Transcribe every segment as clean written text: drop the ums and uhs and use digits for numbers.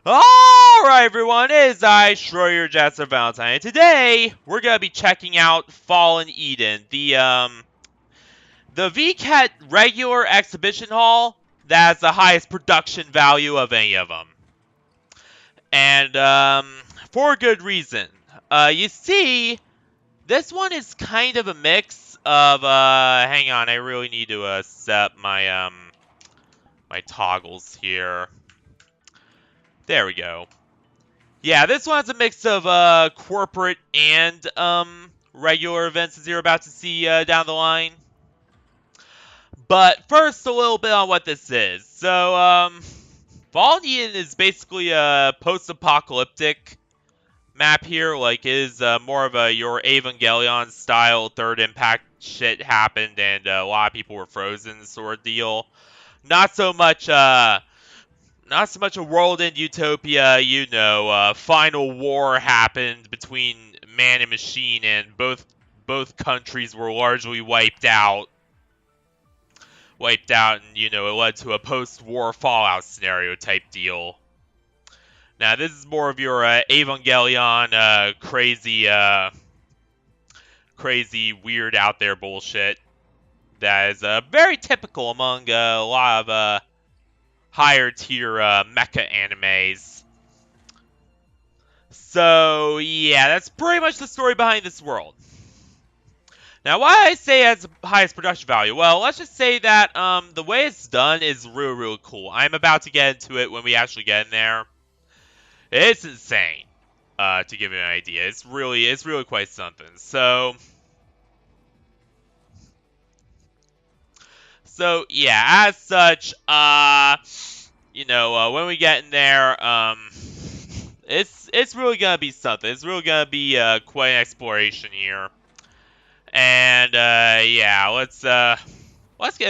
Alright everyone, it is I, Schroyer Jasper Valentine, and today we're gonna be checking out Fallen Eden, the VKet regular exhibition hall that has the highest production value of any of them. And, for a good reason. You see, this one is kind of a mix of, hang on, I really need to, set my, my toggles here. There we go. Yeah, this one's a mix of corporate and regular events as you're about to see down the line. But first, a little bit on what this is. So, Fallen Eden is basically a post-apocalyptic map here. Like, it is more of a your Evangelion style third impact shit happened and a lot of people were frozen sort of deal. Not so much a world in utopia, you know, final war happened between man and machine, and both countries were largely wiped out. And, you know, it led to a post-war Fallout scenario type deal. Now, this is more of your Evangelion, crazy, weird out there bullshit that is very typical among a lot of higher tier mecha animes. So, yeah, that's pretty much the story behind this world. Now, why I say it has the highest production value? Well, let's just say that the way it's done is really cool. I'm about to get into it when we actually get in there. It's insane, to give you an idea. It's really quite something. So yeah, as such, you know, when we get in there, it's really gonna be something. It's really gonna be quite an exploration here. And yeah, let's get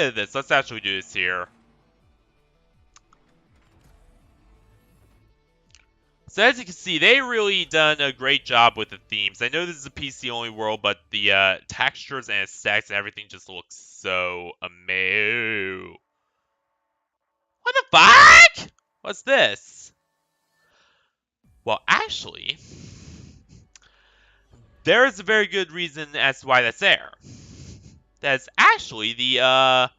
into this. Let's actually do this here. So as you can see, they really done a great job with the themes. I know this is a PC only world, but the textures and aesthetics and everything just looks so amazing. What the fuck? What's this? Well, actually, there is a very good reason as to why that's there. That's actually the,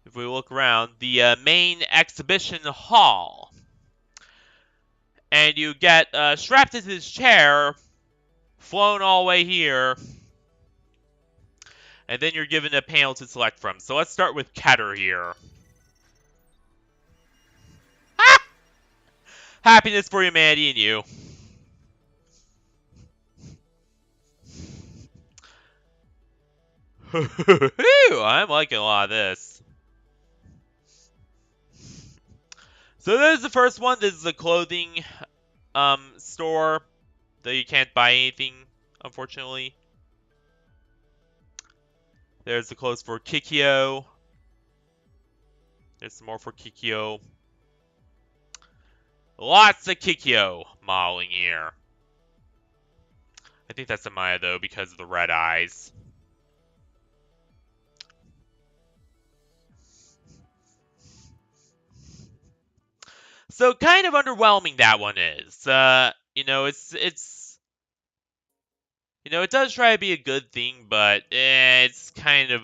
if we look around, the main exhibition hall. And you get strapped into this chair, flown all the way here, and then you're given a panel to select from. So let's start with Keter here. Ah! Happiness for humanity and you. I'm liking a lot of this. So this is the first one. This is a clothing store that you can't buy anything, unfortunately. There's the clothes for Kikyo. There's some more for Kikyo. Lots of Kikyo modeling here. I think that's Amaya, though, because of the red eyes. So kind of underwhelming that one is. You know, you know, it does try to be a good thing, but it's kind of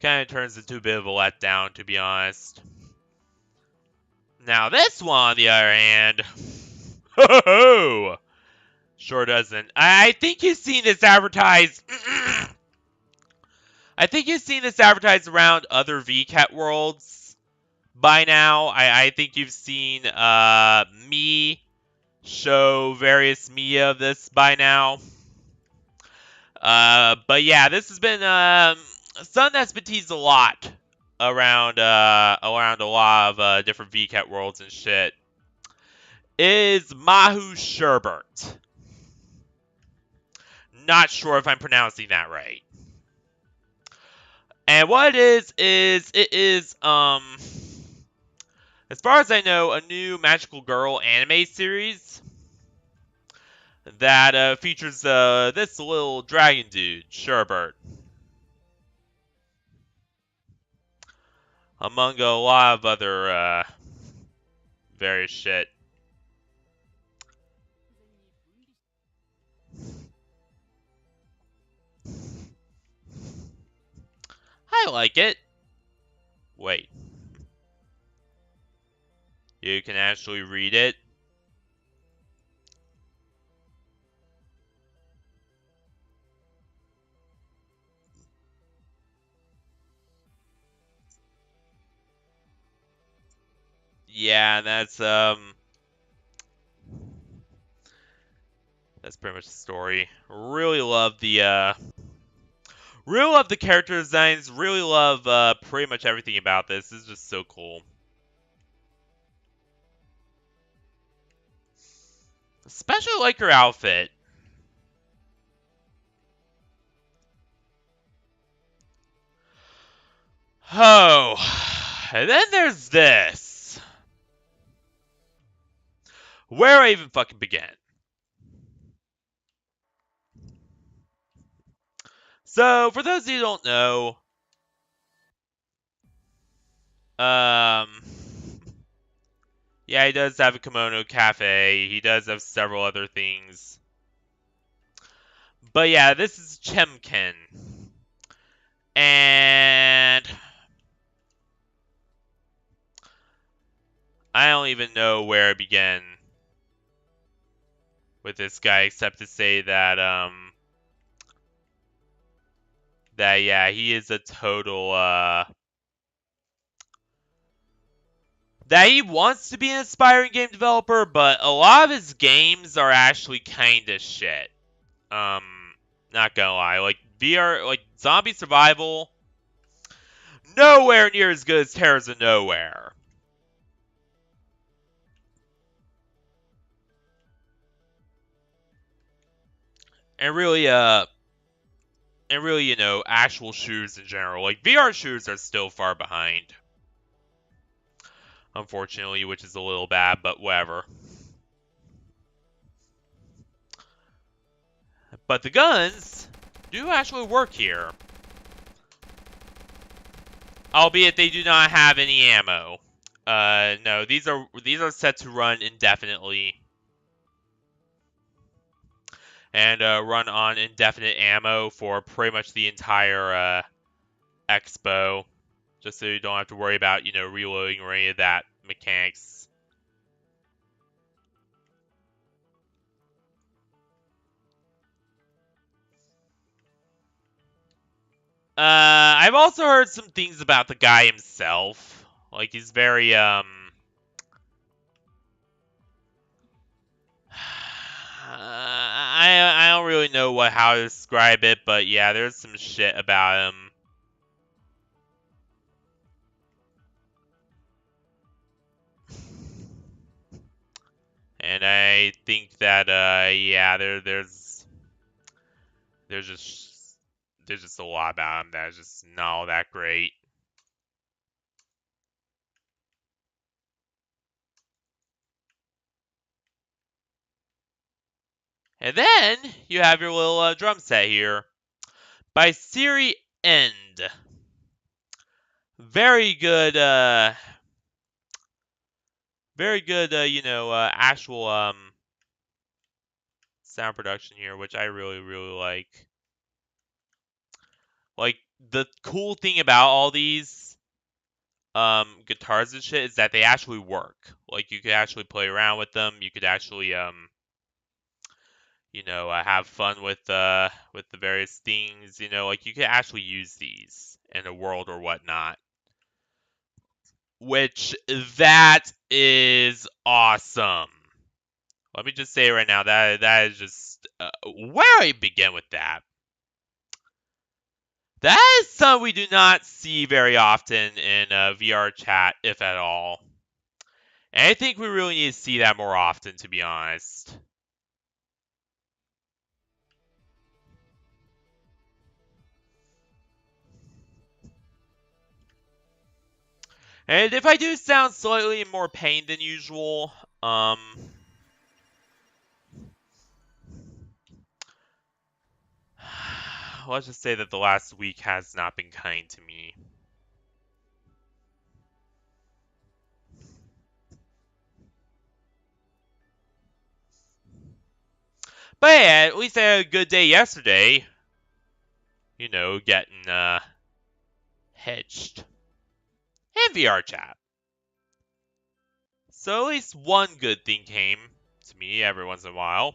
turns into a bit of a letdown, to be honest. Now this one, on the other hand, sure doesn't. I think you've seen this advertised. I think you've seen this advertised around other VKet worlds by now. I think you've seen me show various media of this by now. But yeah, this has been something that's been teased a lot around a lot of different VKet worlds and shit. Is Mahu Sherbert. Not sure if I'm pronouncing that right. And what it is as far as I know, a new Magical Girl anime series that features this little dragon dude, Sherbert. among a lot of other various shit. I like it. Wait, you can actually read it? Yeah, that's pretty much the story. Really love the character designs, really love pretty much everything about this. This is just so cool. Especially like her outfit. Oh, and then there's this. Where I even fucking begin? So, for those of you who don't know, um, yeah, he does have a kimono cafe. He does have several other things. But yeah, this is Chemkin. And I don't even know where to begin with this guy except to say that yeah, he is a total that he wants to be an aspiring game developer, but a lot of his games are actually kind of shit. Um, not gonna lie, like VR, like zombie survival, nowhere near as good as Terrors of Nowhere. And really, you know, actual shooters in general. Like VR shooters are still far behind, unfortunately, which is a little bad, but whatever. But the guns do actually work here, albeit they do not have any ammo. No, these are set to run indefinitely and run on indefinite ammo for pretty much the entire expo, just so you don't have to worry about, you know, reloading or any of that mechanics. I've also heard some things about the guy himself. Like he's very I don't really know how to describe it, but yeah, there's some shit about him. And I think that yeah, there's just there's just a lot about him that's just not all that great. And then you have your little drum set here by Siri End. Very good, you know, actual sound production here, which I really, really like. Like the cool thing about all these guitars and shit is that they actually work. Like you could actually play around with them. You could actually you know, have fun with the various things. You know, like you could actually use these in a world or whatnot. Which that is awesome. Let me just say right now that is just where I begin with that. That is something we do not see very often in VRChat, if at all. And I think we really need to see that more often, to be honest. And if I do sound slightly in more pain than usual, let's just say that the last week has not been kind to me. But yeah, at least I had a good day yesterday. You know, getting hitched. And VRChat. So at least one good thing came to me every once in a while.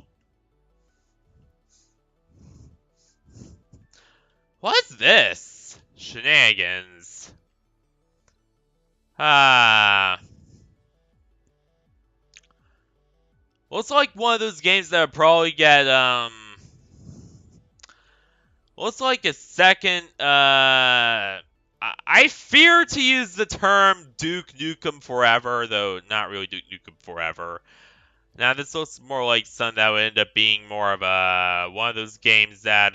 What's this? Shenanigans. Ah. Looks like one of those games that would probably get, looks like a second, I fear to use the term Duke Nukem Forever, though not really Duke Nukem Forever. Now, this looks more like something that would end up being more of one of those games that,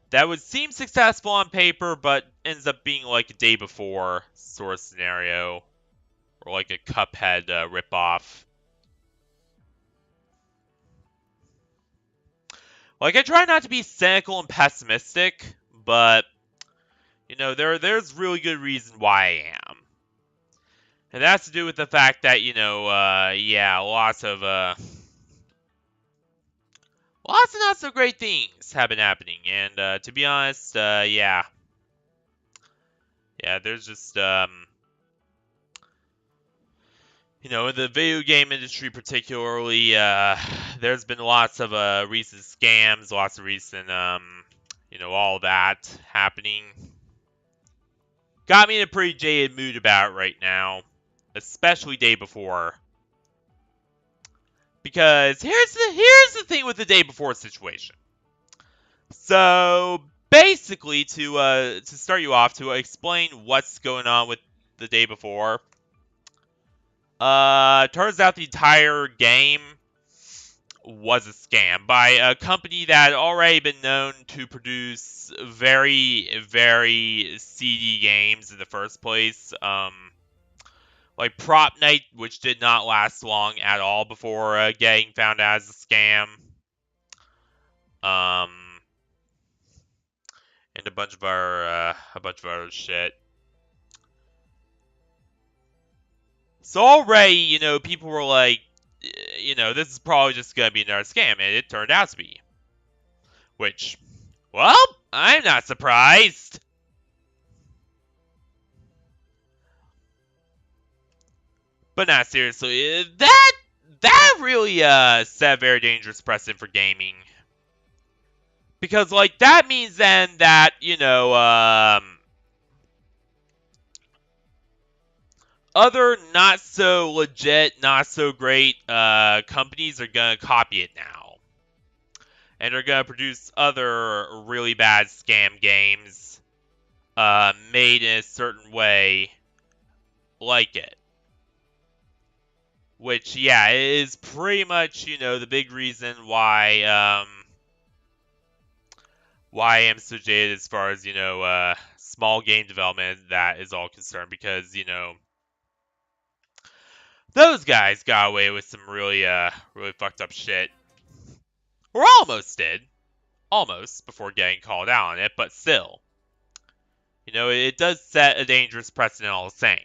that would seem successful on paper, but ends up being like a day before sort of scenario. Or like a Cuphead ripoff. Like, I try not to be cynical and pessimistic, but, you know, there's really good reason why I am. And that has to do with the fact that, you know, yeah, lots of not so great things have been happening. And, to be honest, yeah. Yeah, there's just, you know, in the video game industry particularly, there's been lots of recent scams, lots of recent, you know, all that happening. Got me in a pretty jaded mood about it right now, especially day before. Because here's the thing with the day before situation. So basically, to start you off, to explain what's going on with the day before. Turns out the entire game was a scam by a company that had already been known to produce very, very seedy games in the first place. Like Prop Night, which did not last long at all before getting found out as a scam. Um, and a bunch of other shit. So already, you know, people were like, you know, this is probably just gonna be another scam, and it turned out to be. Which, well, I'm not surprised. But not seriously, that really set a very dangerous precedent for gaming. Because, like, that means then that, you know, other not so legit, not so great companies are gonna copy it now. And are gonna produce other really bad scam games made in a certain way like it. Which, yeah, is pretty much, you know, the big reason why I am so jaded as far as, you know, small game development that is all concerned. Because, you know, those guys got away with some really, really fucked up shit. Or almost did. Almost, before getting called out on it, but still. You know, it does set a dangerous precedent all the same.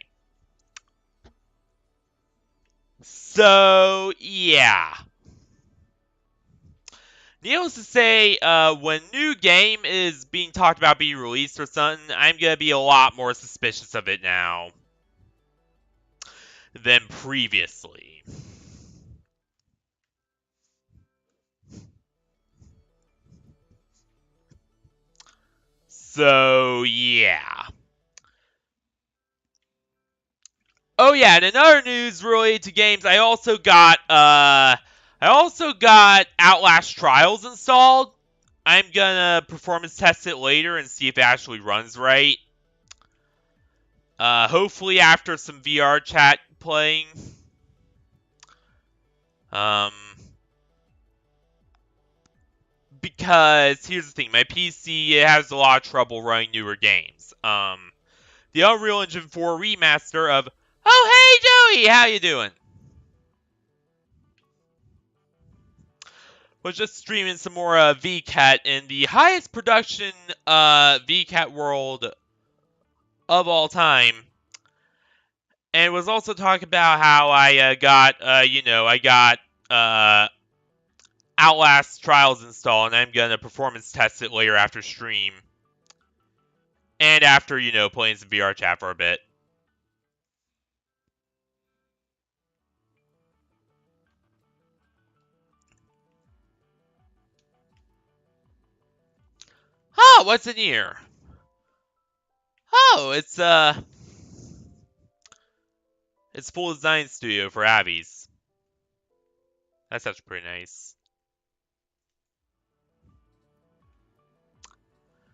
So, yeah. Needless to say, when new game is being talked about being released or something, I'm gonna be a lot more suspicious of it now than previously. So, yeah. Oh yeah, and in other news related to games, I also got Outlast Trials installed. I'm gonna performance test it later and see if it actually runs right. Hopefully after some VRChat playing. Because here's the thing, my PC has a lot of trouble running newer games. The Unreal Engine 4 remaster of Oh hey Joey, how you doing? Was just streaming some more VKet in the highest production VKet world of all time. And was also talking about how I got Outlast Trials install, and I'm gonna performance test it later after stream. And after, playing some VRChat for a bit. Oh, what's in here? Oh, it's full design studio for Abby's. That's actually pretty nice.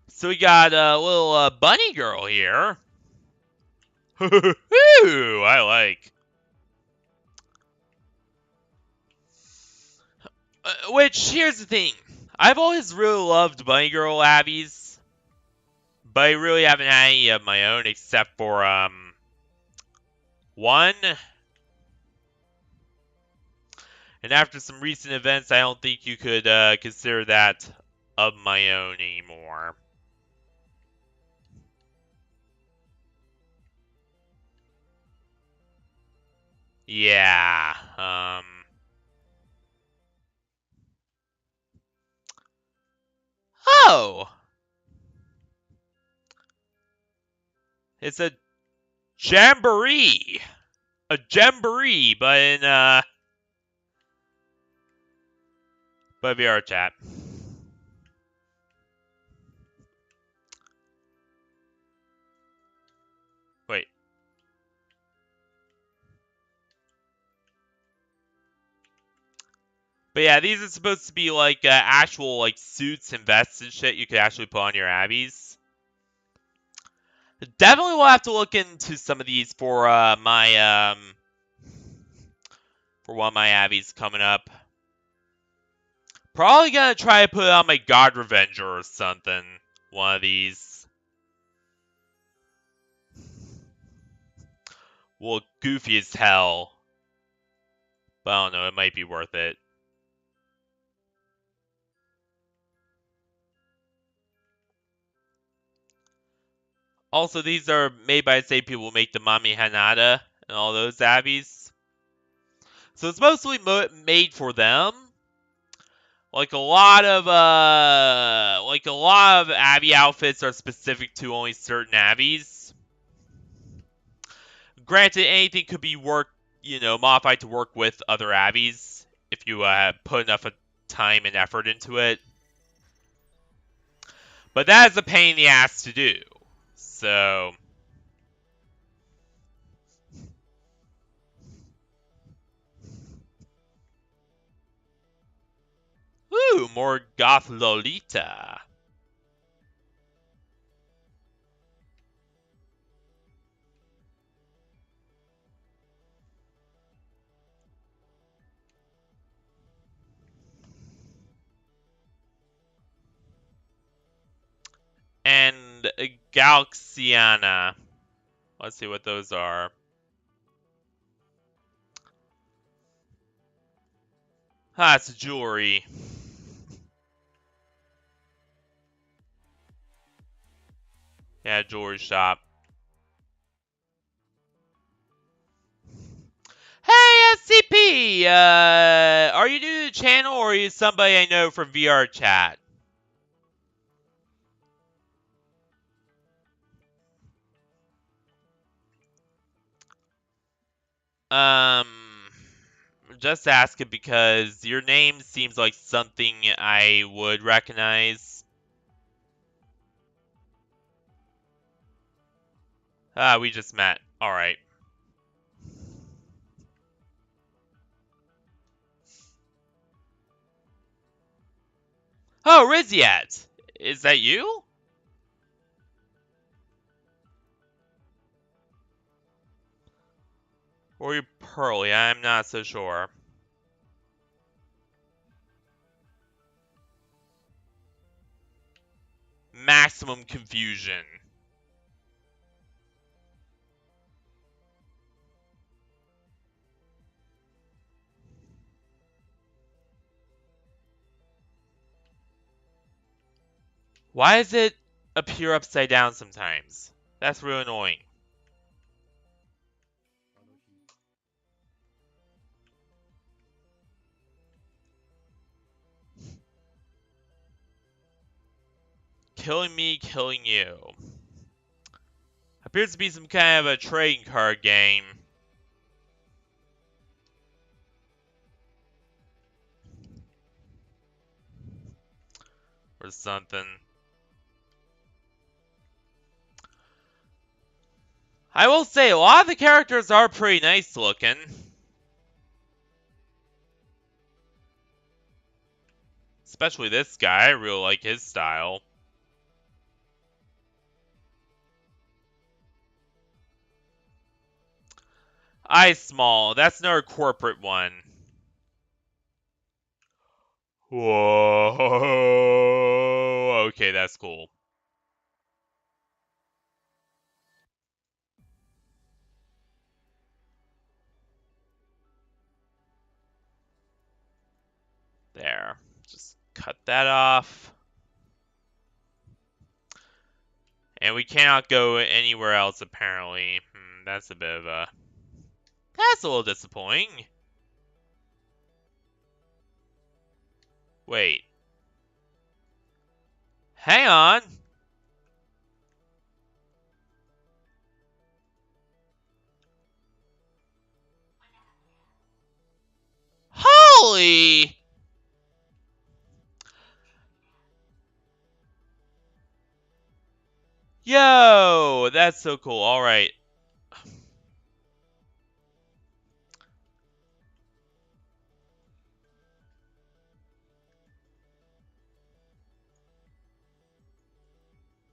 So we got a little bunny girl here. Ooh, I like. Which, here's the thing. I've always really loved bunny girl Abby's, but I really haven't had any of my own except for, one. And after some recent events, I don't think you could consider that of my own anymore. Yeah. Oh! It's a jamboree! A jamboree, but VRChat. Wait. But yeah, these are supposed to be like actual like suits and vests and shit you could actually put on your Abbies. Definitely will have to look into some of these for my for one of my Abbies coming up. Probably gonna try to put it on my God Revenger or something. One of these. Well, goofy as hell. But I don't know, it might be worth it. Also, these are made by the same people who make the Mami Hanada and all those Abbies. So it's mostly made for them. Like a lot of Abby outfits are specific to only certain Abbies. Granted, anything could be modified to work with other Abbies if you put enough time and effort into it. But that is a pain in the ass to do. So, ooh, more goth Lolita. And Galaxiana. Let's see what those are. Ah, it's jewelry. Yeah, jewelry shop. Hey, SCP! Are you new to the channel or are you somebody I know from VRChat? Um, just asking because your name seems like something I would recognize. Ah, we just met. Alright. Oh, Riziat! Is that you? Or you Pearly? I'm not so sure. Maximum confusion. Why does it appear upside down sometimes? That's really annoying. killing me, killing you. Appears to be some kind of a trading card game. Or something. I will say, a lot of the characters are pretty nice looking. Especially this guy, I really like his style. Eye Small, that's another corporate one. Whoa, okay, that's cool. There, just cut that off. And we cannot go anywhere else, apparently. That's a bit of a... That's a little disappointing. Wait. Hang on. Holy! Yo, that's so cool. Alright.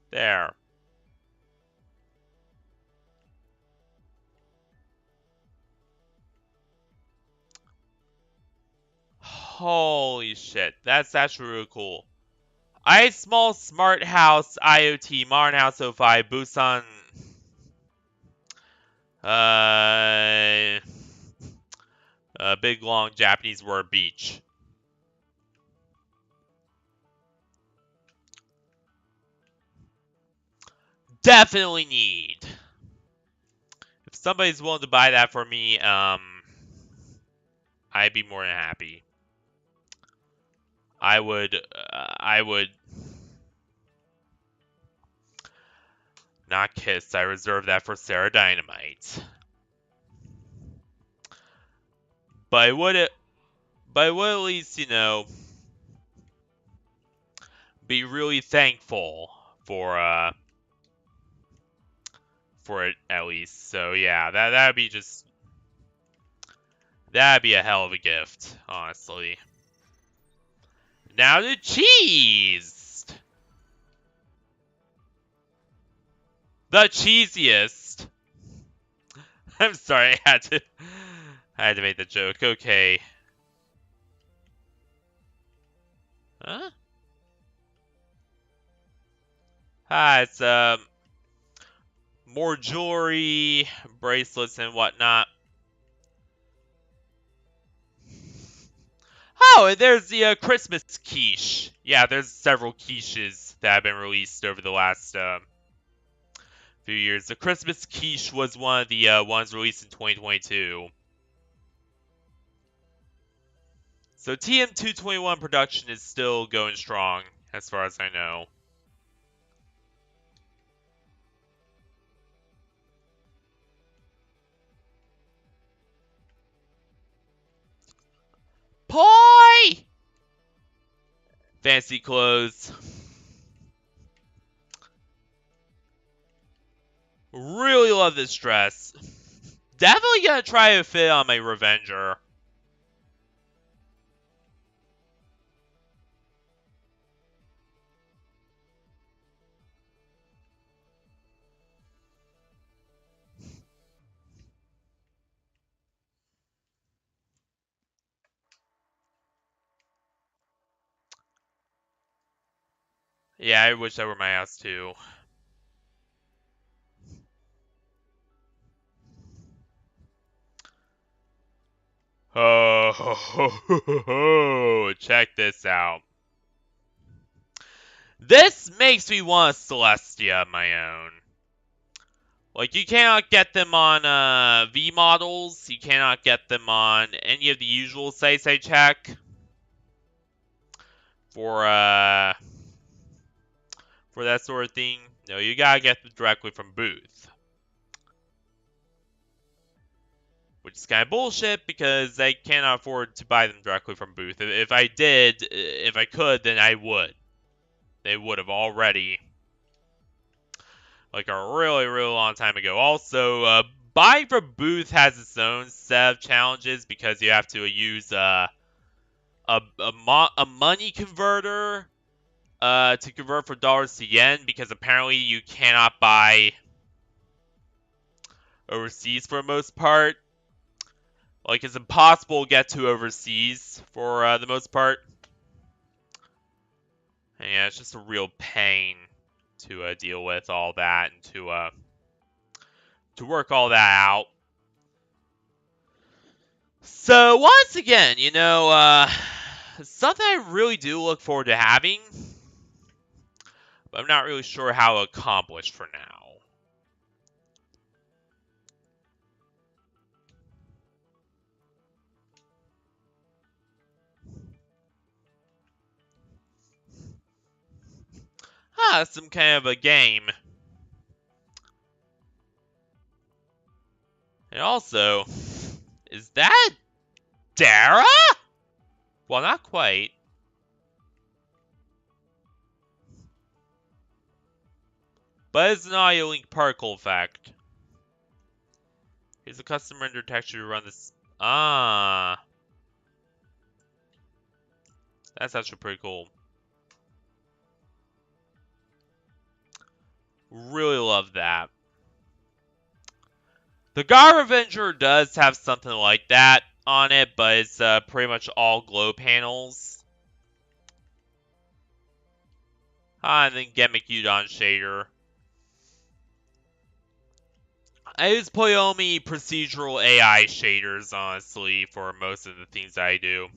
There. Holy shit. That's actually really cool. I Small Smart House IoT Modern House 05 Busan big long Japanese word beach. Definitely need. If somebody's willing to buy that for me, I'd be more than happy. I would not kiss. I reserve that for Sarah Dynamite. But I would at least, be really thankful for it at least. So yeah, that'd be a hell of a gift, honestly. Now the cheese! The cheesiest! I'm sorry, I had to make the joke. Okay. Huh? It's more jewelry, bracelets, and whatnot. Oh, and there's the Christmas quiche. Yeah, there's several quiches that have been released over the last few years. The Christmas quiche was one of the ones released in 2022. So TM221 production is still going strong, as far as I know. Poi! Fancy clothes. Really love this dress. Definitely gonna try to fit on my Revenger. Yeah, I wish that were my house too. Oh, check this out. This makes me want a Celestia of my own. Like, you cannot get them on V models. You cannot get them on any of the usual sites I check for for that sort of thing. No, you gotta get them directly from booth. Which is kind of bullshit because I cannot afford to buy them directly from booth. If I did, if I could, then I would. They would have already, like a really, really long time ago. Also, buying from booth has its own set of challenges because you have to use a money converter to convert from dollars to yen, because apparently you cannot buy overseas for the most part. Like, it's impossible to get to overseas for the most part. And yeah, it's just a real pain to deal with all that and to work all that out. So once again, something I really do look forward to having, but I'm not really sure how to accomplish for now. Some kind of a game. And also, is that Dara? Well, not quite. But it's an audio link particle effect. Here's a custom render texture to run this. Ah. That's actually pretty cool. Really love that. The God Revenger does have something like that on it, but it's pretty much all glow panels. And then Gemic Udon shader. I use Poyomi procedural AI shaders, honestly, for most of the things I do.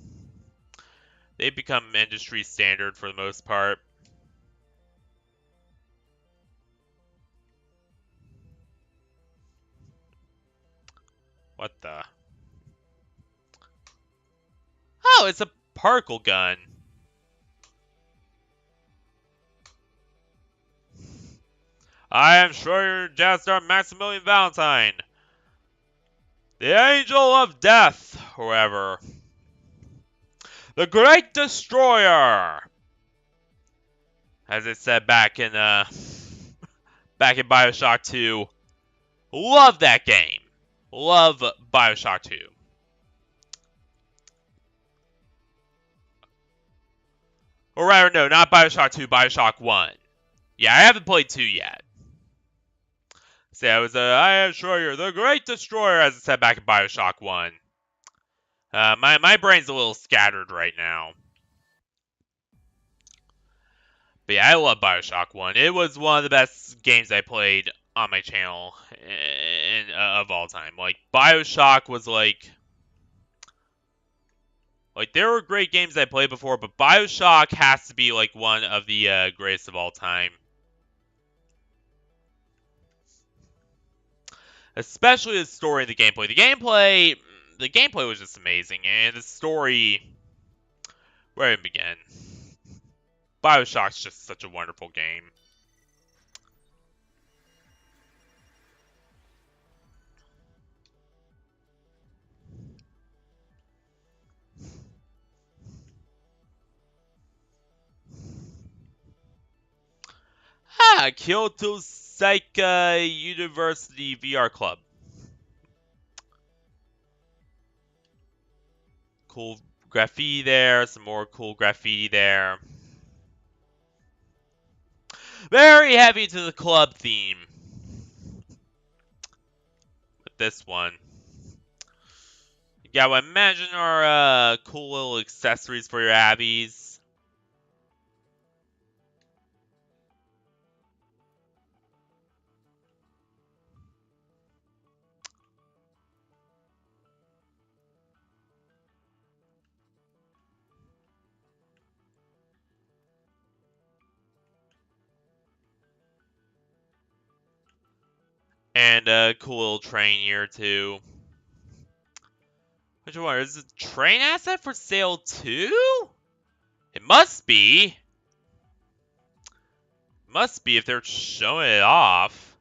They've become industry standard for the most part. What the? Oh, it's a particle gun. I am sure you're Jazzstar Maximilian Valentine, the Angel of Death, or whatever. The Great Destroyer, as it said back in BioShock 2. Love that game. Love BioShock 2. Or rather, no, not BioShock 2, BioShock 1. Yeah, I haven't played 2 yet. So I am sure you're the Great Destroyer, as it said back in BioShock 1. My brain's a little scattered right now. But yeah, I love BioShock 1. It was one of the best games I played on my channel of all time. Like, BioShock was like, there were great games I played before, but BioShock has to be, like, one of the greatest of all time. Especially the story and the gameplay. The gameplay was just amazing, and the story, where it began. BioShock's just such a wonderful game. Kyoto Seika University VR Club. Cool graffiti there, some more cool graffiti there. Very heavy to the club theme with this one. You gotta imagine our cool little accessories for your abbeys. And a cool little train here too. Which one? Is the train asset for sale too? It must be. Must be if they're showing it off.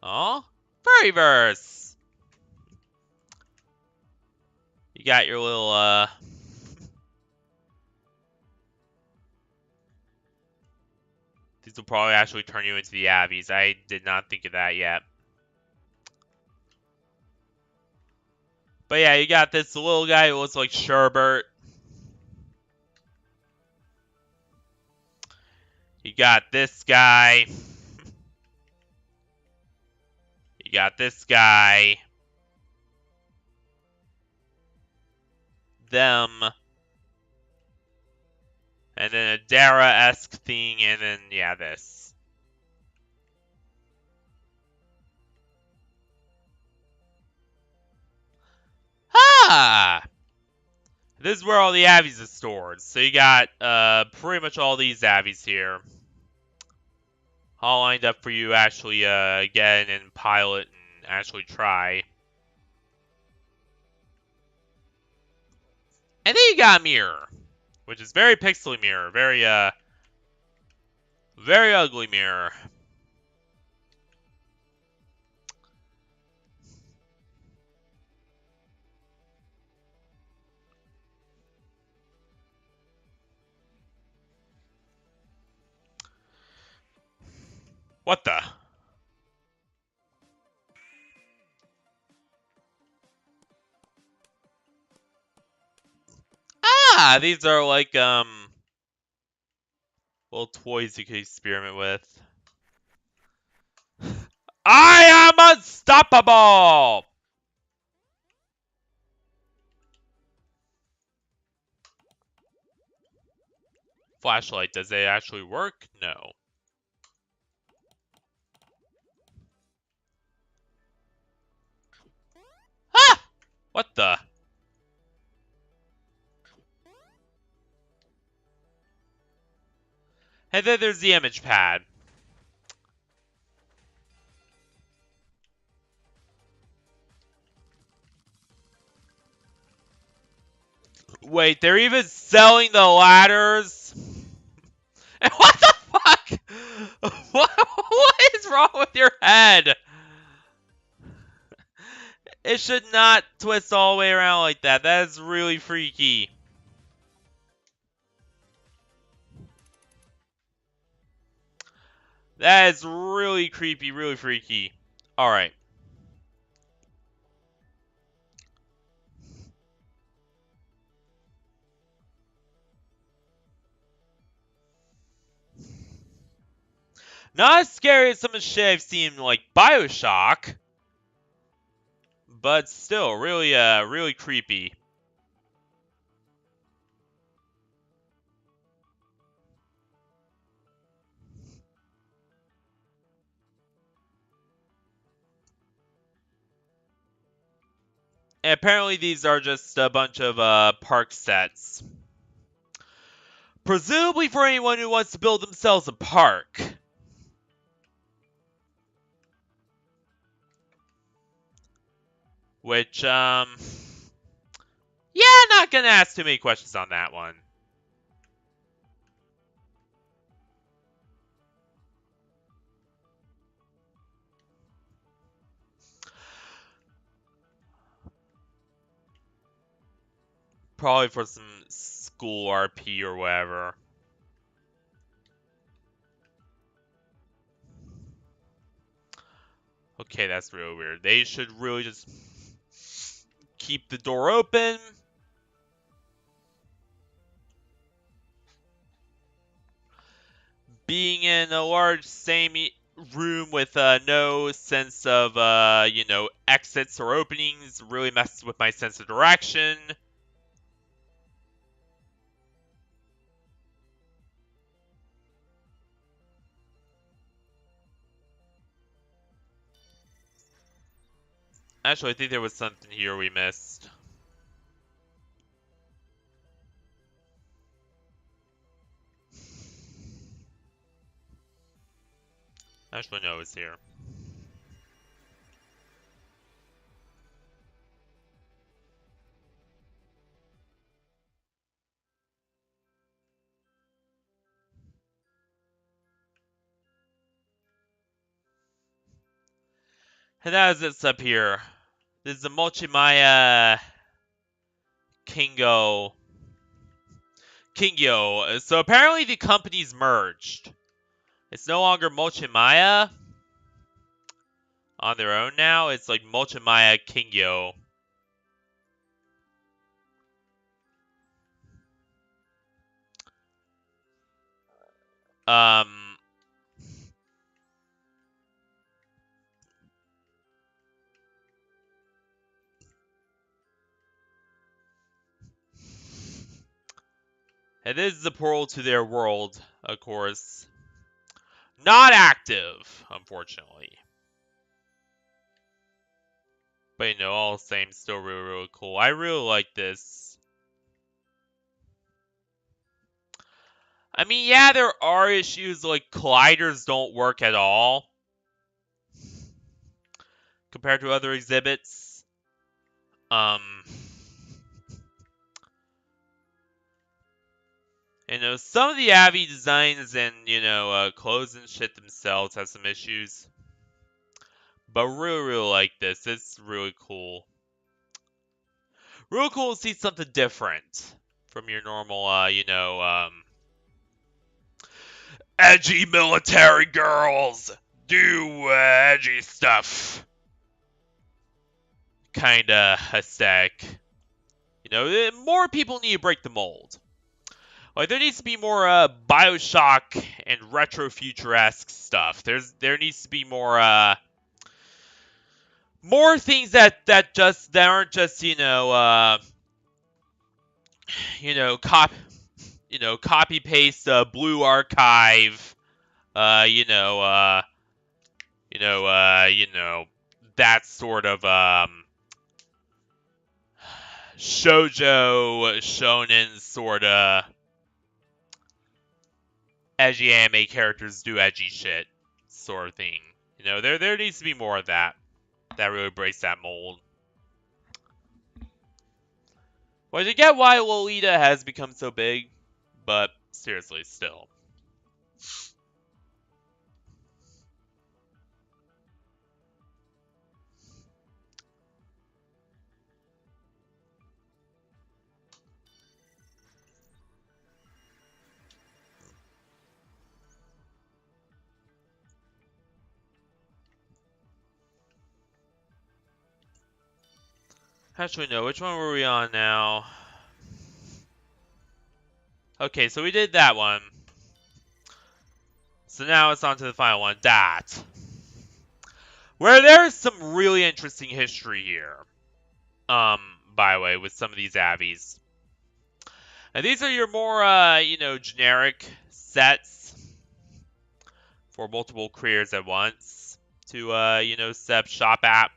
Oh, Furryverse. You got your little, These will probably actually turn you into the Abbeys. I did not think of that yet. But yeah, you got this little guy who looks like Sherbert. You got this guy. You got this guy. Them. And then a Dara-esque thing, and then, yeah, this. Ah! This is where all the Abbeys are stored. So you got, pretty much all these Abbeys here. All lined up for you to actually, get in and pilot and actually try. And then you got Mirror, which is very pixely Mirror. Very ugly Mirror. What the? Ah, these are like, little toys you can experiment with. I am unstoppable! Flashlight, does it actually work? No. Ah! What the? And then there's the image pad. Wait, they're even selling the ladders? And what the fuck? What is wrong with your head? It should not twist all the way around like that. That is really freaky. That is really creepy, really freaky. Alright. Not as scary as some of the shit I've seen like BioShock. But still, really creepy. And apparently these are just a bunch of park sets. Presumably for anyone who wants to build themselves a park. Which, yeah, not gonna ask too many questions on that one. Probably for some school RP or whatever. Okay, that's real weird. They should really just keep the door open. Being in a large same room with no sense of, you know, exits or openings really messes with my sense of direction. Actually, I think there was something here we missed. Actually, no, it's here. And that is this up here. This is the Mulima Kingo. Kingo. So apparently the companies merged. It's no longer Mulima on their own now. It's like Mulima Kingo. Um, and this is the portal to their world, of course. Not active, unfortunately. But you know, all the same, still really, really cool. I really like this. I mean, yeah, there are issues like colliders don't work at all compared to other exhibits. You know, some of the Avi designs and, you know, clothes and shit themselves have some issues. But really, really like this. It's really cool. Real cool to see something different from your normal, you know, edgy military girls do edgy stuff kind of aesthetic. You know, more people need to break the mold. Like, there needs to be more Bioshock and retro-futuresque stuff. There needs to be more more things that aren't just copy paste Blue Archive, you know that sort of shoujo shonen sort of edgy anime characters do edgy shit sort of thing. You know, there needs to be more of that. That really breaks that mold. Well, I get why Lolita has become so big, but seriously, still. Actually, no. Which one were we on now? Okay, so we did that one. So now it's on to the final one. That. Where there's some really interesting history here. By the way, with some of these Abbeys. And these are your more, generic sets for multiple careers at once to, set up shop app.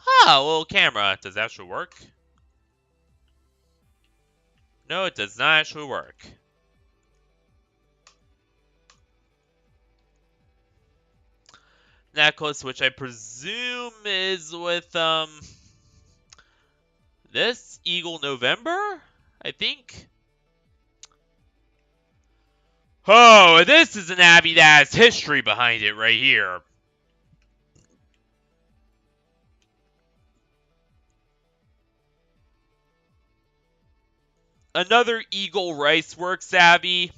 Ah, a little camera. Does that actually work? No, it does not actually work. Necklace, which I presume is with, this Eagle November, I think. Oh, this is an Abbey that has history behind it right here. Another Eagle Riceworks Abbey.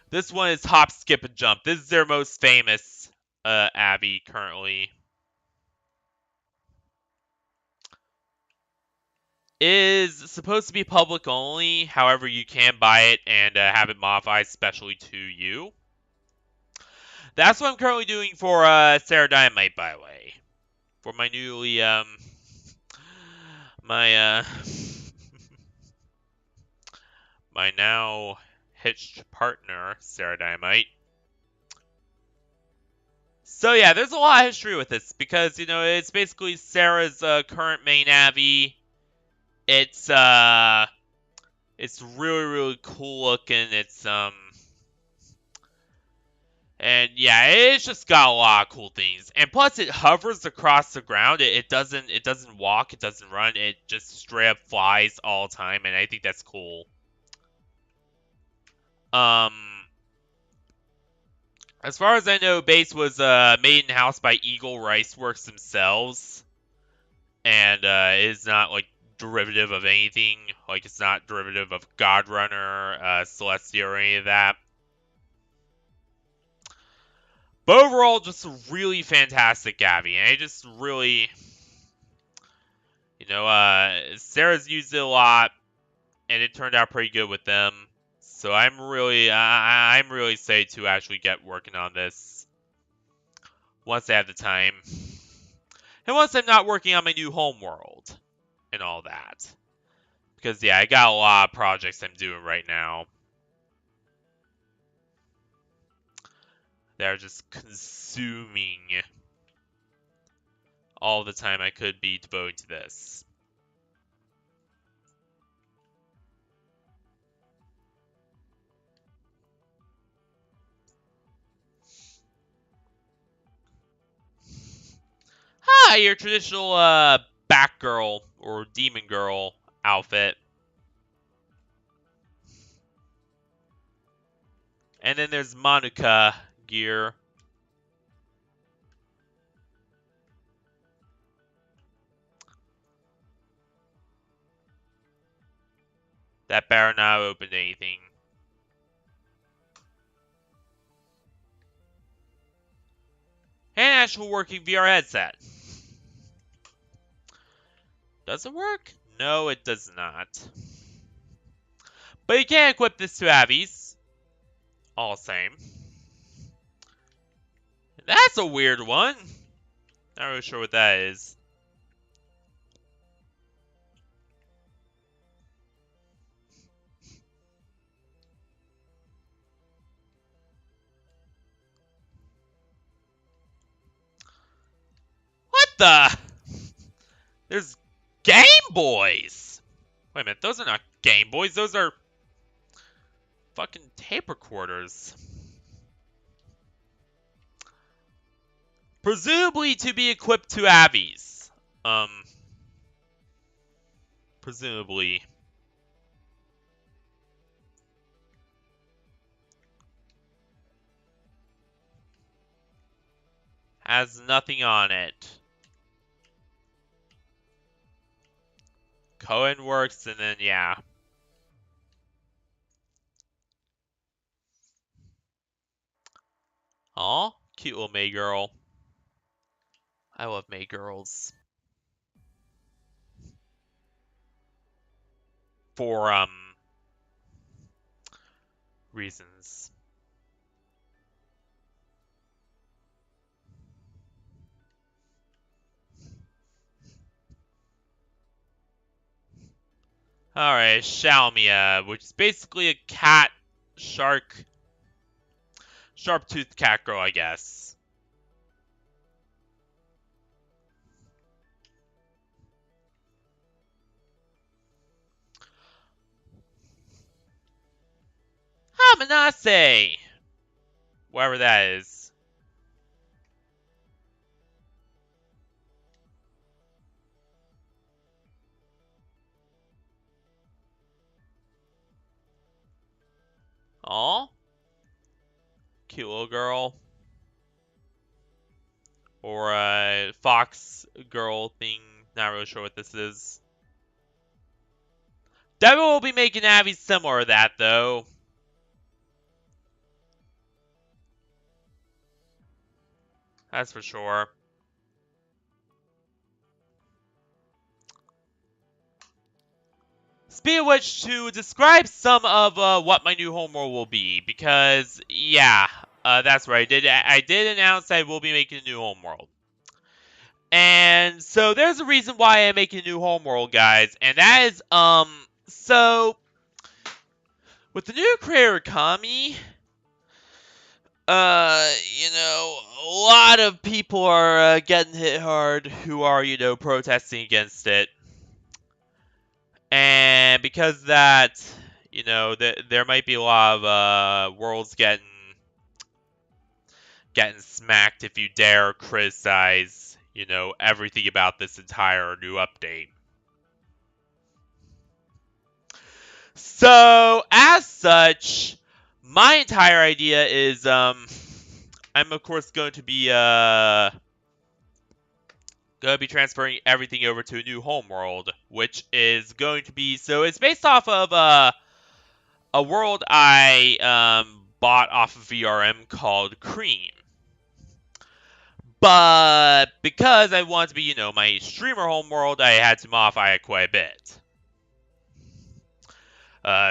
This one is Hop, Skip, and Jump. This is their most famous Abbey currently. Is supposed to be public only. However, you can buy it and have it modified specially to you. That's what I'm currently doing for Sarah Dynamite, by the way. For my newly, my now hitched partner, Sarah Dynamite. So yeah, there's a lot of history with this because, you know, it's basically Sarah's current main Abbey. It's really, really cool looking. And yeah, it's just got a lot of cool things. And plus it hovers across the ground. It doesn't walk, it doesn't run, it just straight up flies all the time, and I think that's cool. As far as I know, base was made in-house by Eagle Riceworks themselves, and is not like derivative of anything. Like it's not derivative of Godrunner, Celestia, or any of that. But overall, just a really fantastic Gabby, and I just really, Sarah's used it a lot, and it turned out pretty good with them. So I'm really excited to actually get working on this once I have the time, and once I'm not working on my new homeworld and all that. Because yeah, I got a lot of projects I'm doing right now that are just consuming all the time I could be devoting to this. Ah, your traditional Batgirl or Demon Girl outfit. And then there's Monica gear. That better not have opened anything. And actual working VR headset. Does it work? No, it does not. But you can equip this to Abby's. All the same. That's a weird one. Not really sure what that is. What the? There's Game Boys! Wait a minute, those are not Game Boys, those are fucking tape recorders. Presumably to be equipped to Abby's. Presumably. Has nothing on it. Cohen works, and then, yeah. Aw, cute little May girl. I love May girls. For, reasons. Alright, Xiaomia, which is basically a cat, sharp-toothed cat girl, I guess. Hamanase! Whatever that is. Aw. Cute little girl. Or a fox girl thing. Not really sure what this is. Devil will be making Abby similar to that, though. That's for sure. Speaking of which, to describe some of what my new homeworld will be, because, yeah, that's right. I did announce I will be making a new homeworld. And so there's a reason why I'm making a new homeworld, guys, and that is, so with the new creator economy, a lot of people are getting hit hard who are, protesting against it. And because of that, there might be a lot of worlds getting smacked if you dare criticize, everything about this entire new update. So, as such, my entire idea is, I'm of course going to be transferring everything over to a new homeworld, which is going to be it's based off of a world I bought off of VRM called Cream. But because I want to be, my streamer homeworld, I had to modify it quite a bit.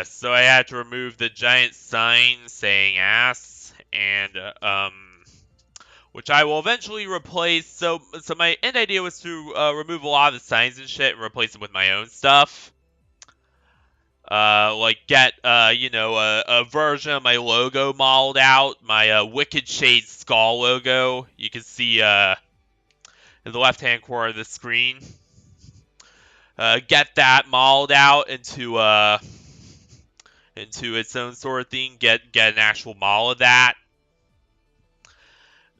So I had to remove the giant sign saying ass, and which I will eventually replace. So my end idea was to remove a lot of the signs and shit and replace them with my own stuff. Like get a version of my logo modeled out, my Wicked Shade Skull logo. You can see in the left-hand corner of the screen. Get that modeled out into its own sort of thing. Get an actual model of that.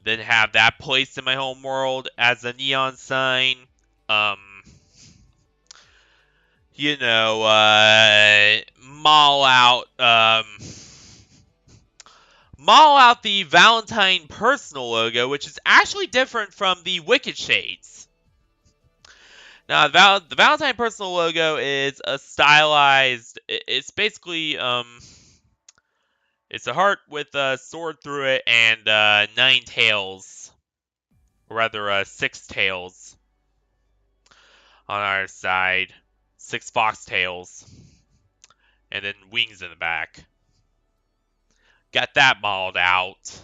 Then have that placed in my home world as a neon sign. Model out the Valentine personal logo, which is actually different from the Wicked Shades. Now, the Valentine personal logo is a stylized. It's basically it's a heart with a sword through it and 9 tails, or rather 6 tails on our side, 6 foxtails, and then wings in the back. Got that modeled out.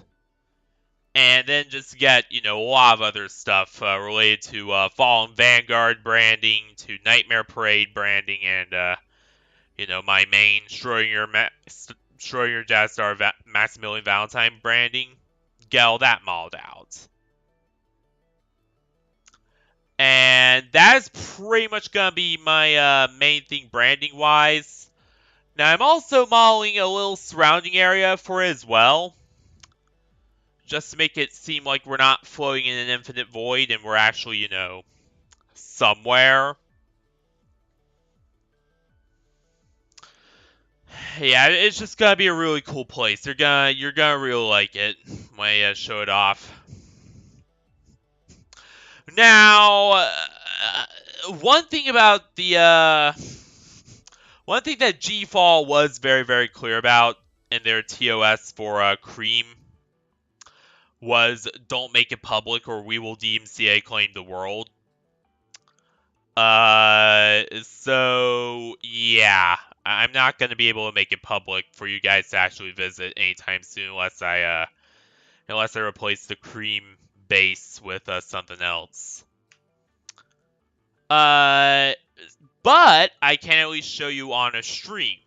And then just get, a lot of other stuff related to Fallen Vanguard branding, to Nightmare Parade branding, and, my main Schrodinger Jazz Maximilian Valentine branding. Get all that modeled out. And that is pretty much going to be my main thing branding-wise. Now, I'm also modeling a little surrounding area for it as well. Just to make it seem like we're not floating in an infinite void and we're actually, somewhere. Yeah, it's just gonna be a really cool place. You're gonna really like it when I show it off. Now, one thing about the one thing that G-Fall was very, very clear about in their TOS for Cream was don't make it public or we will DMCA claim the world. So yeah, I'm not going to be able to make it public for you guys to actually visit anytime soon unless I replace the Cream base with something else. But I can at least show you on a stream,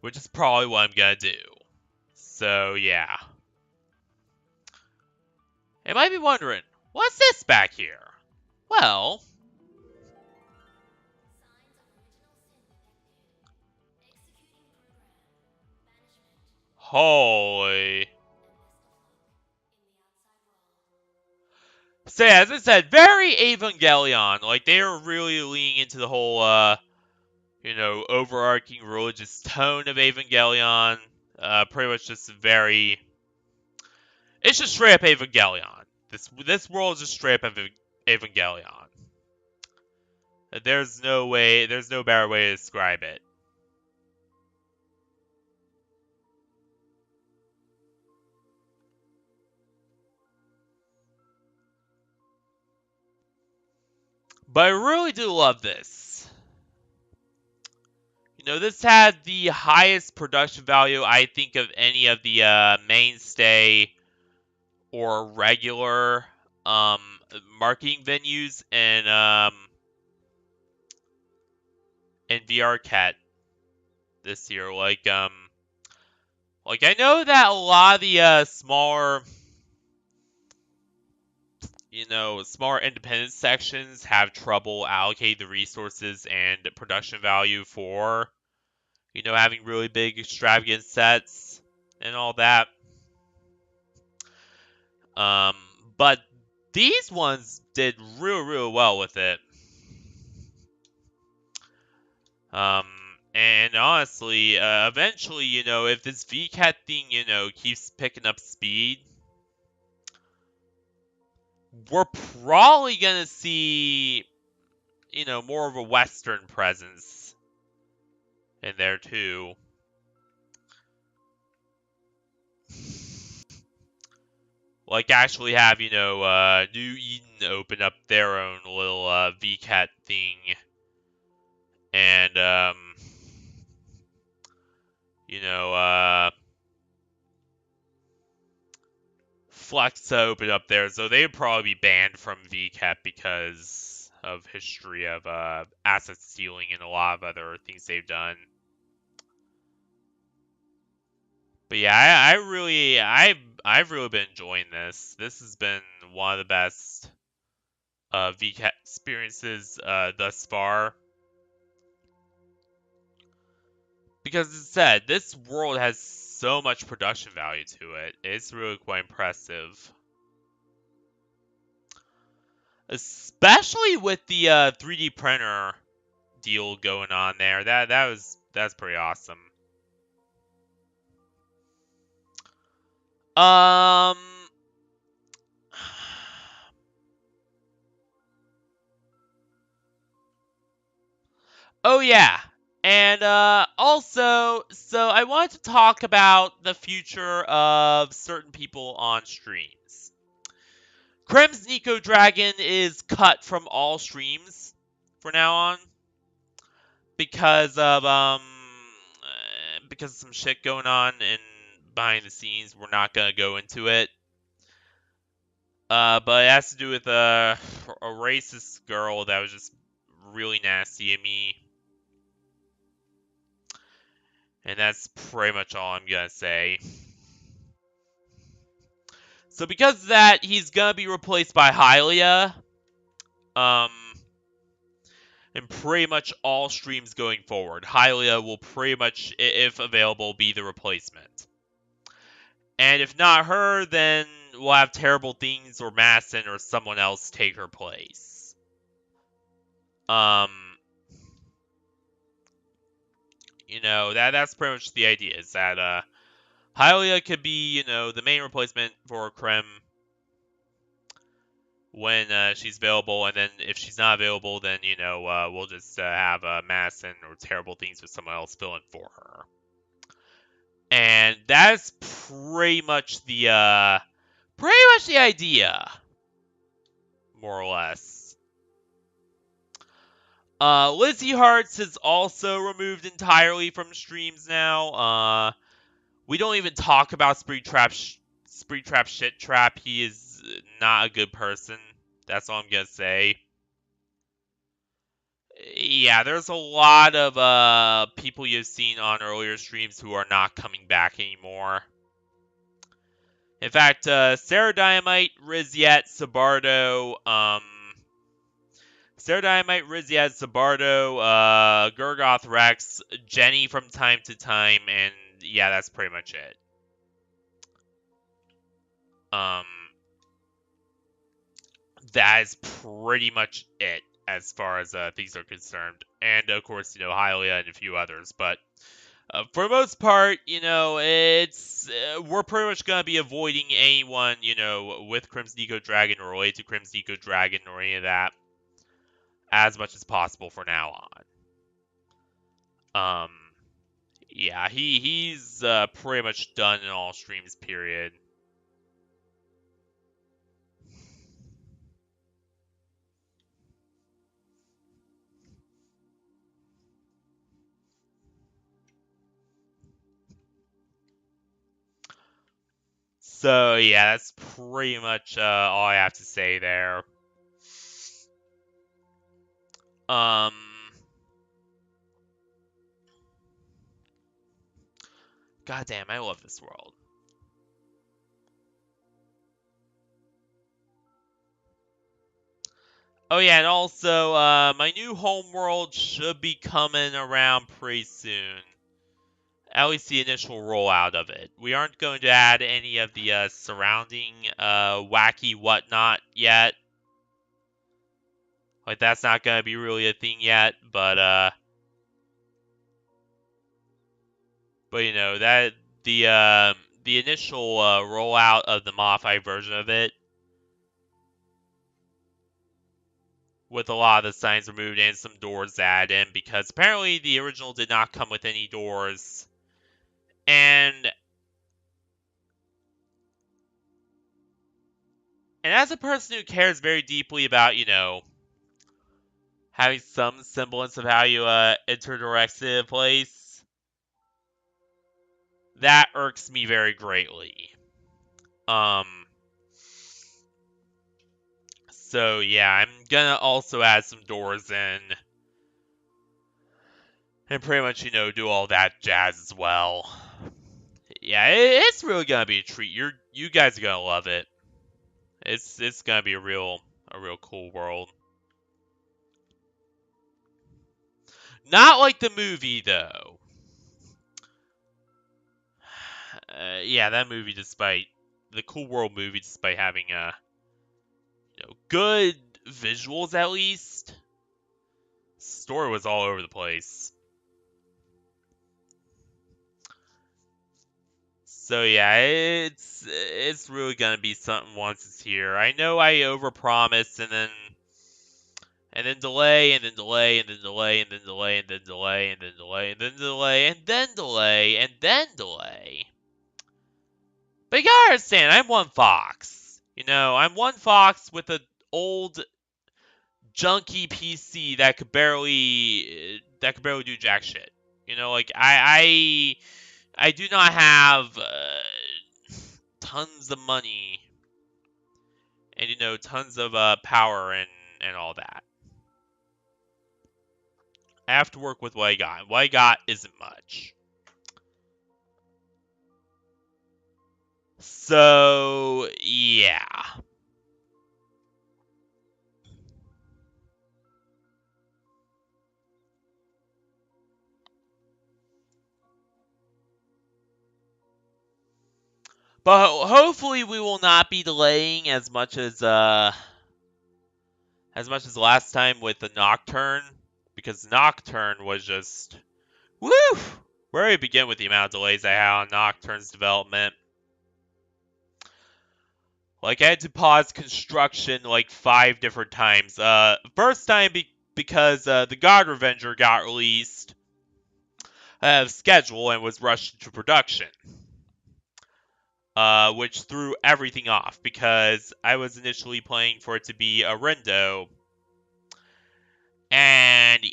which is probably what I'm gonna do. So yeah. You might be wondering, what's this back here? Well, holy. So yeah, as I said, very Evangelion. Like, they are really leaning into the whole, overarching religious tone of Evangelion. Pretty much just very... It's just straight up Evangelion. This world is just straight up Evangelion. There's no better way to describe it. But I really do love this. This had the highest production value, I think, of any of the mainstay or regular marketing venues in VRChat this year. Like I know that a lot of the smaller independent sections have trouble allocating the resources and production value for, having really big extravagant sets and all that. But these ones did real well with it. And honestly, eventually, if this VKet thing, keeps picking up speed, we're probably gonna see, more of a Western presence in there too. Like actually have, New Eden open up their own little VKet thing, and you know, Flex open up there, so they'd probably be banned from VKet because of history of asset stealing and a lot of other things they've done. But yeah, I've really been enjoying this. This has been one of the best VKet experiences thus far. Because as I said, this world has so much production value to it. It's really quite impressive. Especially with the 3D printer deal going on there. That's pretty awesome. Um Oh yeah. And also, so I want to talk about the future of certain people on streams. Krem's Nico Dragon is cut from all streams for now on because of some shit going on and behind the scenes. We're not gonna go into it. But it has to do with a racist girl that was just really nasty to me. And that's pretty much all I'm gonna say. So because of that, he's gonna be replaced by Hylia. In pretty much all streams going forward. Hylia will pretty much, if available, be the replacement. And if not her, then we'll have Terrible Things or Masson or someone else take her place. That's pretty much the idea, is that Hylia could be, the main replacement for Krem when she's available, and then if she's not available, then, we'll just have Masson or Terrible Things with someone else fill in for her. And that's pretty much the idea, more or less. Lizzie Hearts is also removed entirely from streams now. We don't even talk about Springtrap Shit Trap. He is not a good person. That's all I'm gonna say. Yeah, there's a lot of people you've seen on earlier streams who are not coming back anymore. In fact, Sarah Dynamite, Riziet, Sabardo, Gurgoth Rex, Jenny from time to time, and yeah, that's pretty much it. That is pretty much it as far as things are concerned. And of course, Hylia and a few others, but for the most part, it's we're pretty much gonna be avoiding anyone, with Crimson Eco Dragon or related to Crimson Eco Dragon or any of that as much as possible for now on. Yeah, he's pretty much done in all streams, period. So yeah, that's pretty much all I have to say there. Goddamn, I love this world. Oh yeah, and also, my new homeworld should be coming around pretty soon. At least the initial rollout of it. We aren't going to add any of the surrounding wacky whatnot yet. Like, that's not going to be really a thing yet, but But that the initial rollout of the modified version of it, with a lot of the signs removed and some doors added in, because apparently the original did not come with any doors. And as a person who cares very deeply about, having some semblance of how you enter or exit a place, that irks me very greatly. So yeah, I'm gonna also add some doors in, and pretty much, do all that jazz as well. Yeah, it's really gonna be a treat. You guys are gonna love it. It's gonna be a real cool world. Not like the movie though. Yeah, that movie, despite the Cool World movie, despite having good visuals at least, story was all over the place. So yeah, it's really gonna be something once it's here. I know I overpromised and then delay and then delay and then delay and then delay and then delay and then delay and then delay and then delay and then delay. But you gotta understand, I'm one fox. I'm one fox with an old junky PC that could barely do jack shit. Like I do not have tons of money and tons of power and all that. I have to work with what I got. What I got isn't much. So yeah. But hopefully we will not be delaying as much as last time with the Nocturne, because Nocturne was just woo. Where do I begin with the amount of delays I had on Nocturne's development? Like, I had to pause construction like 5 different times. First time because the God Revenger got released ahead of schedule and was rushed into production. Which threw everything off because I was initially playing for it to be a rendo. And,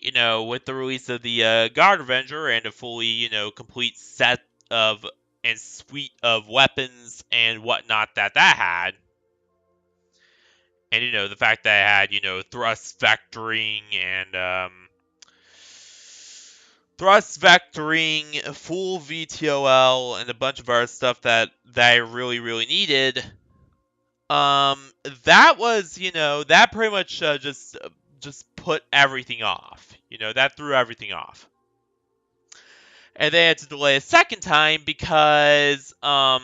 with the release of the God Revenger and a fully, complete set of and suite of weapons and whatnot that had, and, the fact that I had, thrust vectoring and, full VTOL, and a bunch of other stuff that I really, really needed. That was, that pretty much just put everything off. That threw everything off. And they had to delay a second time because of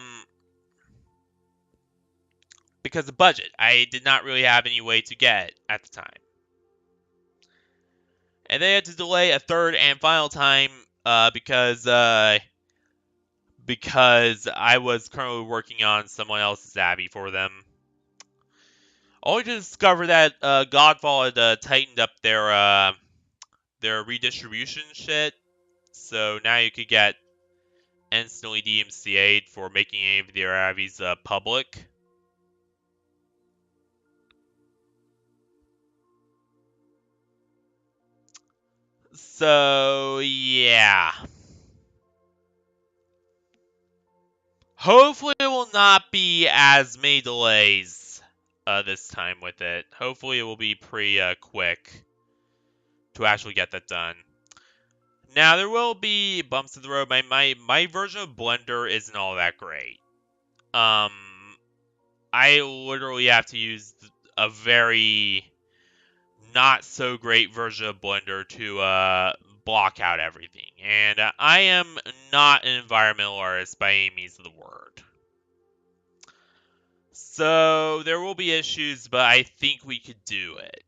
budget. I did not really have any way to get it at the time. And they had to delay a third and final time because I was currently working on someone else's Abby for them. Only to discover that Godfall had tightened up their redistribution shit, so now you could get instantly DMCA'd for making any of their Abbies public. So yeah. Hopefully it will not be as many delays this time with it. Hopefully it will be pretty quick to actually get that done. Now, there will be bumps in the road. My version of Blender isn't all that great. I literally have to use a very not so great version of Blender to block out everything. And I am not an environmental artist by any means of the word. So there will be issues, but I think we could do it.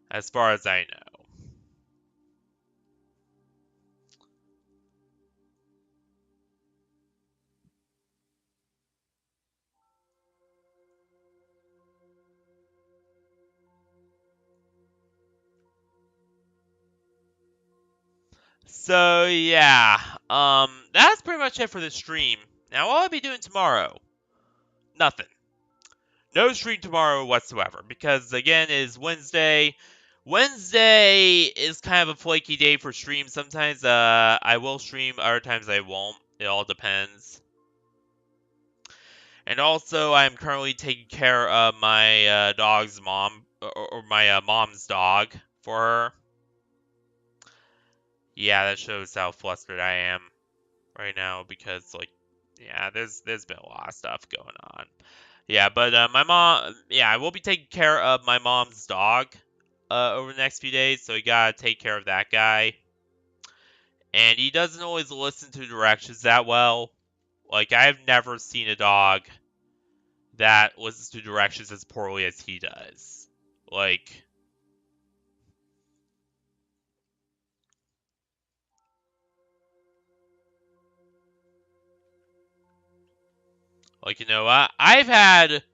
As far as I know. So yeah, that's pretty much it for the stream. Now, what I'll be doing tomorrow? Nothing. No stream tomorrow whatsoever, because again, it is Wednesday. Wednesday is kind of a flaky day for streams. Sometimes I will stream, other times I won't. It all depends. And also, I'm currently taking care of my dog's mom, or my mom's dog for her. Yeah, that shows how flustered I am right now because, like, yeah, there's been a lot of stuff going on. Yeah, but my mom, yeah, I will be taking care of my mom's dog over the next few days, so we gotta take care of that guy. And he doesn't always listen to directions that well. Like, I've never seen a dog that listens to directions as poorly as he does. Like, you know, I've had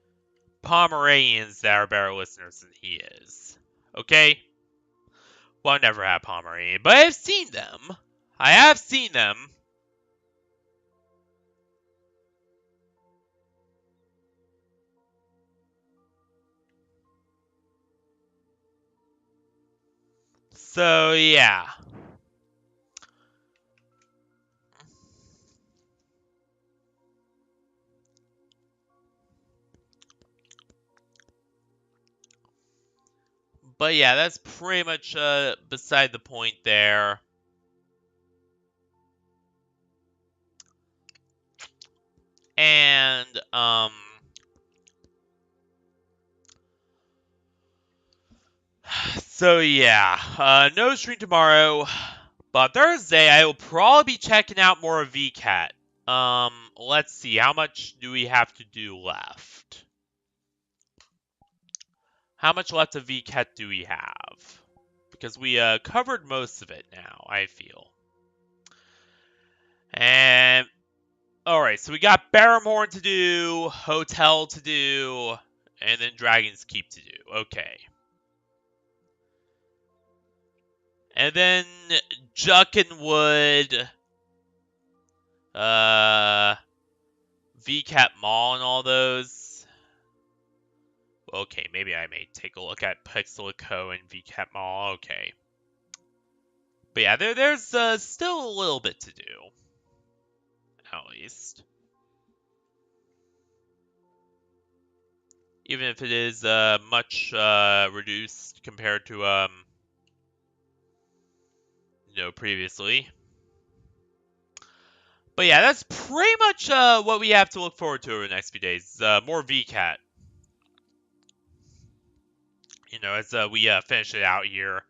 Pomeranians that are better listeners than he is. Okay? Well, I've never had Pomeranian, but I've seen them. I have seen them. So, yeah. But yeah, that's pretty much beside the point there. And, so yeah, no stream tomorrow, but Thursday I will probably be checking out more of VKet. Let's see, how much do we have to do left? How much left of VKet do we have? Because we covered most of it now, I feel. And alright, so we got Barrymore to do, Hotel to do, and then Dragon's Keep to do. Okay. And then Juckenwood, VCat Mall and all those. Okay, maybe I may take a look at Pixelico and VCat Mall. Okay. But yeah, there's still a little bit to do. At least. Even if it is much reduced compared to previously. But yeah, that's pretty much what we have to look forward to over the next few days. More VCat. As we finish it out here.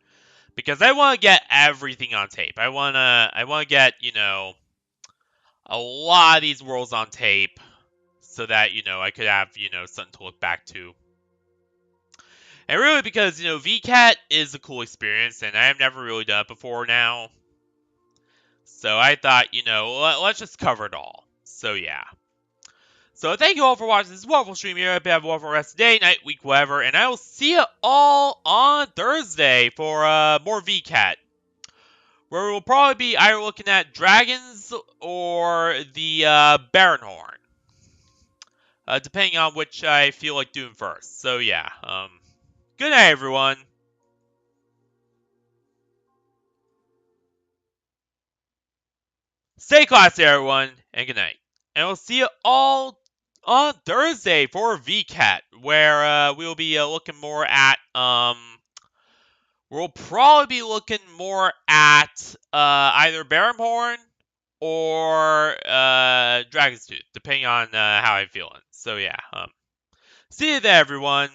Because I want to get everything on tape. I want to get, a lot of these worlds on tape. So that, I could have, something to look back to. And really because, VCat is a cool experience. And I have never really done it before now. So I thought, let's just cover it all. So yeah. So thank you all for watching this wonderful stream here. I hope you have a wonderful rest of the day, night, week, whatever. And I will see you all on Thursday for more VCat. Where we'll probably be either looking at dragons or the Baronhorn. Depending on which I feel like doing first. So yeah. Good night, everyone. Stay classy, everyone, and good night. And we'll see you all on Thursday for VCat, where we'll be looking more at we'll probably be looking more at either Baronhorn or Dragon's Tooth, depending on how I'm feeling. So yeah, see you there, everyone.